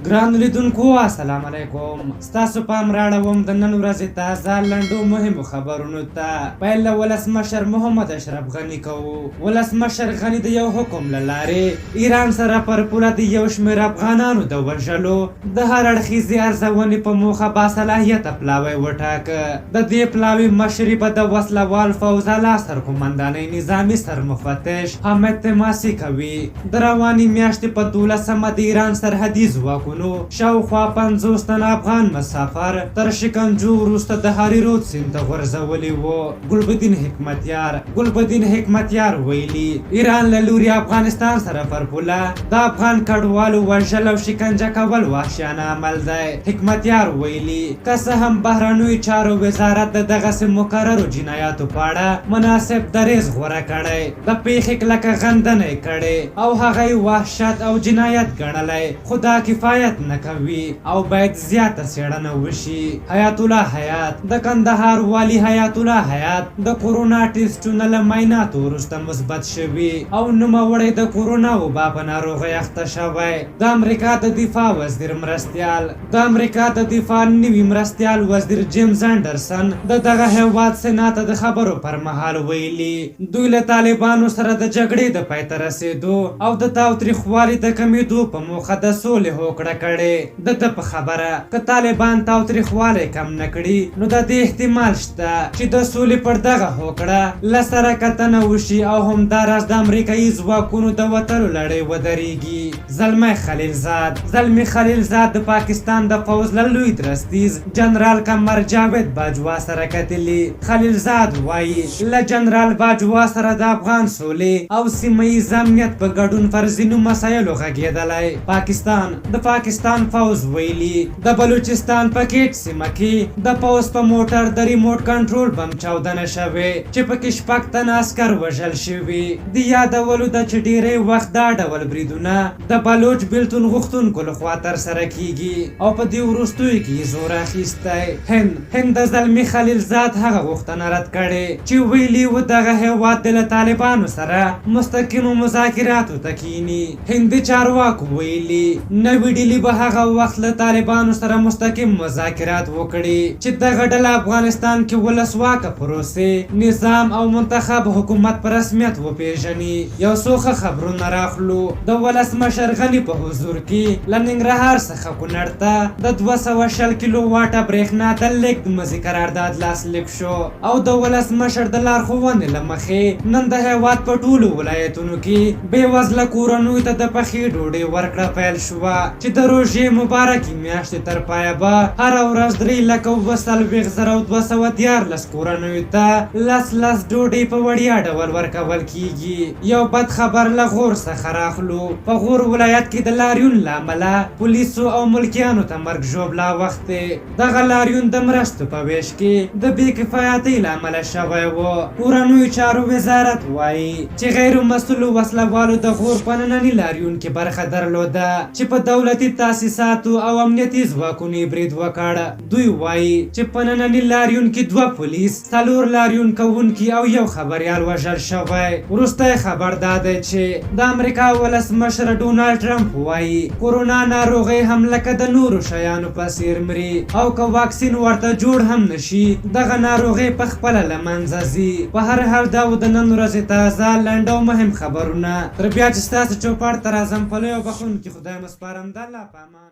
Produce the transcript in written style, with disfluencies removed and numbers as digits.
ګران لیدونکو السلام علیکم. ستاسو پام راړوم د نن ورځې تازه لنډو مهمو خبرونو ته. پیل له ولسمشر محمد اشرف غني کوو. ولسمشر غني د یو حکم له لارې ایران سره پر پوله د یو شمېر افغانانو د وژلو د هر اړخیزې ارزونې په موخه باصلاحیته پلاوی وټاکه. د دې پلاوي مشري به د وسلوال فوز اعلی سرقمندانۍ نظامي سرمفتش حامد تماسي کوي. د روانې میاشتې په 12مه د ایران سرحدي ځواکونو شاوخوا 50 تن افغان مسافر تر شکنجو وروسته د هاري رود سیند ته غورځولي وو. ګلبدین حکمتیار ویلي ایران له لوري افغانستان سره پر پوله د افغان کډوالو وژل او شکنجه کول وحشیانه عمل دی. حکمتیار ویلي که څه هم بهرنیو چارو وزارت د دغسې مکررو جنایاتو په اړه مناسب دریځ غوره کړی، د پیښې کلکه غندنه یې کړې او هغه یې وحشت او جنایت ګڼلی، خو دا کفایت نه کوي او باید زیاته څېړنه وشي. حیات الله حیات د کندهار والي حیات الله حیات د کورونا ټیسټونه له معایناتو وروسته مثبت شوي او نوموړی د کورونا وبا په ناروغۍ اخته شوی. د امریکا د دفاع وزیر مرستیال نوي مرستیال وزیر جیمز انډرسن د دغه هیواد سنا ته د خبرو پر مهال ویلي دوی له طالبانو سره د جګړې د پای ته رسېدو او د تاوتریخوالي د کمیدو په موخه د سولې هوکړه کړې. د ده په خبره که طالبان تاوتریخوالی کم نه کړي نو د دې احتمال شته چې د سولې پر دغه هوکړه له سره کتنه وشي او همداراز د امریکایي ځواکونو د وتلو لړۍ ودرېږي. زلمی خلیلزاد د پاکستان د فوز له لوی درستیز جنرال قمر جاوید باجوا سره کتلي. خلیلزاد وایي له جنرال باجوا سره د افغان سولې او سیمه ییز امنیت په ګډون پر ځینو مسایلو غږېدلی. د پاکستان فوز ویلي د بلوچستان په کیټ سیمه کې د پوځ په موټر د ریموټ کنټرول بم چاودنه شوې چې پکې 6 تنه عسکر وژل شوي. د یادولو ده چې ډیری وخت دا ډول بریدونه د بلوچ بیلتون غوښتونکو لخوا ترسره کیږي او په دې وروستیو کې زور اخیستی. هند د زلمي خلیلزاد هغه غوښتنه رد کړې چې ویلي و دغه هیواد د له طالبانو سره مستقیمو مذاکراتو ته کینی. هندي چارواکو ویلي نوې ډیلي به هغه وخت له طالبانو سره مستقیم مذاکرات وکړي چې دغه ډله افغانستان کې ولسواکه پروسې نظام او منتخب حکومت په رسمیت وپیژني. یو څو ښه خبرونه راخلو. د ولسمشر غني په حضور کې له ننګرهار څخه کونړ ته د 220 کیلو واټه برېښنا د لیږد مزي قرارداد لاسلیک شو او د ولسمشر د لارښوونې له مخې نن د هیواد په ټولو ولایتونو کې بېوزله کورنیو ته د پخې ډوډۍ ورکړه پیل شوه چې د روژې مبارکې میاشتې تر پایه به هره ورځ 3,42,214 کورنیو ته لس ډوډۍ په وړیا ډول ورکول کیږي. یو بد خبر له غور څخه راخلو. په غور ولایت کې د لاریون له امله پولیسو او ملکیانو ته مرګ ژوبلا وختې. دغه لاریون د مرستو په ویش کې د بې کفایتۍ له امله شوی و. کورنیو چارو وزارت وایي چې غیر مسؤلو وسلوالو د غور په ننني لاریون کې برخه درلوده چې په دولتي تاسیساتو او امنیتي ځواکونو برید وکړ. دوی وایي چې په ننني لاریون کې 2 پولیس، 4 لاریون کوونکي او 1 خبریال وژل شوی. وروستی خبر دا دی چې د امریکا ولسمشر ډونالډ ټرمپ وایي کورونا ناروغۍ هم لکه د نورو شیانو په څېر مري او که واکسین ورته جوړ هم نشي دغه ناروغۍ په خپله له منځه ځي. په هر حال دا و د نن ورځې تازه لنډ او مهم خبرونه. تر بیا چې ستاسو چوپړ ته راځم په لوی او بخښونکي خدای مو سپارم. د الله په امان.